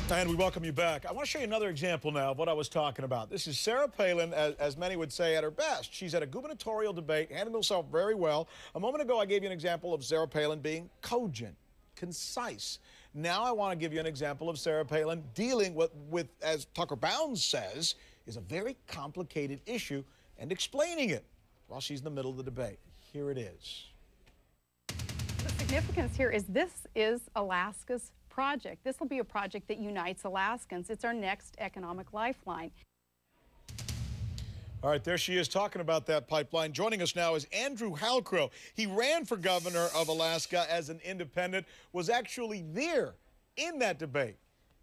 And we welcome you back. I want to show you another example now of what I was talking about. This is Sarah Palin, as many would say, at her best. She's at a gubernatorial debate, handled herself very well. A moment ago, I gave you an example of Sarah Palin being cogent, concise. Now I want to give you an example of Sarah Palin dealing with, as Tucker Bounds says, is a very complicated issue and explaining it while she's in the middle of the debate. Here it is. The significance here is this is Alaska's project. This will be a project that unites Alaskans. It's our next economic lifeline. All right, there she is talking about that pipeline. Joining us now is Andrew Halcrow. He ran for governor of Alaska as an independent, was actually there in that debate.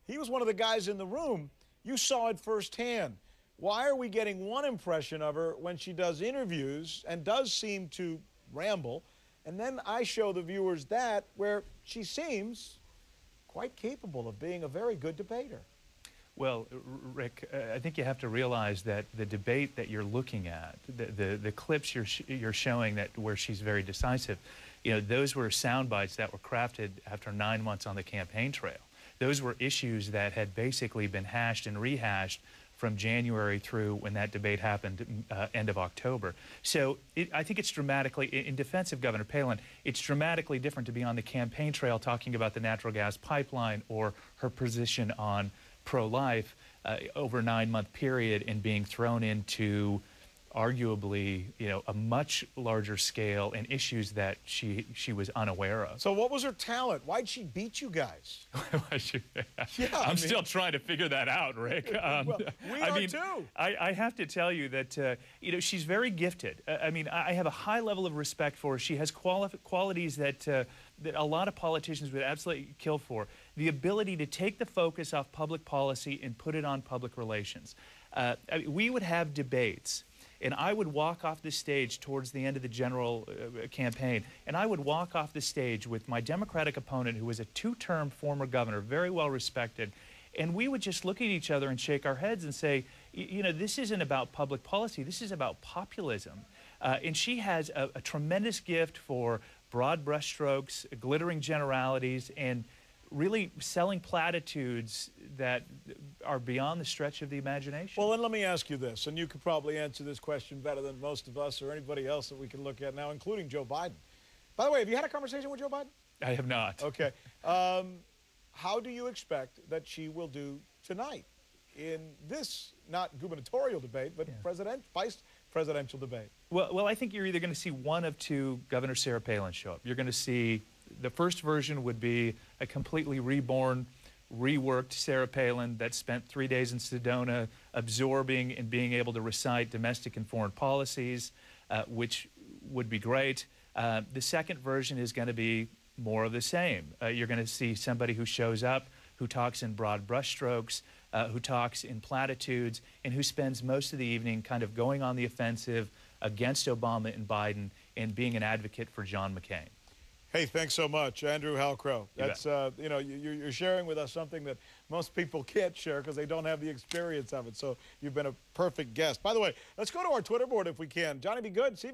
He was one of the guys in the room. You saw it firsthand. Why are we getting one impression of her when she does interviews and does seem to ramble? And then I show the viewers that where she seems quite capable of being a very good debater. Well, Rick, I think you have to realize that the debate that you're looking at, the clips you're showing that where she's very decisive, you know, those were sound bites that were crafted after 9 months on the campaign trail. Those were issues that had basically been hashed and rehashed from January through when that debate happened, end of October. So I think it's dramatically, in defense of Governor Palin, it's dramatically different to be on the campaign trail talking about the natural gas pipeline or her position on pro-life over a 9-month period and being thrown into arguably, you know, a much larger scale and issues that she was unaware of. So what was her talent? Why'd she beat you guys? I'm still trying to figure that out, Rick. Well, we are too. I have to tell you that, you know, she's very gifted. I mean, I have a high level of respect for her. She has qualities that, that a lot of politicians would absolutely kill for. The ability to take the focus off public policy and put it on public relations. I mean, we would have debates, and I would walk off the stage towards the end of the general campaign, and I would walk off the stage with my Democratic opponent, who was a 2-term former governor, very well respected, and we would just look at each other and shake our heads and say, you know, this isn't about public policy, this is about populism. And she has a tremendous gift for broad brushstrokes, glittering generalities, and really selling platitudes that are beyond the stretch of the imagination. Well, then let me ask you this, and you could probably answer this question better than most of us or anybody else that we can look at now, including Joe Biden. By the way, have you had a conversation with Joe Biden? I have not. Okay. How do you expect that she will do tonight in this, not gubernatorial debate, but vice presidential debate? Well, I think you're either going to see one of two Governor Sarah Palin show up. You're going to see the first version would be a completely reborn, reworked Sarah Palin that spent 3 days in Sedona absorbing and being able to recite domestic and foreign policies, which would be great. The second version is going to be more of the same. You're going to see somebody who shows up, who talks in broad brushstrokes, who talks in platitudes, and who spends most of the evening kind of going on the offensive against Obama and Biden and being an advocate for John McCain. Hey, thanks so much, Andrew Halcrow. That's, you know, you're sharing with us something that most people can't share because they don't have the experience of it. So you've been a perfect guest. By the way, let's go to our Twitter board if we can. Johnny, be good. See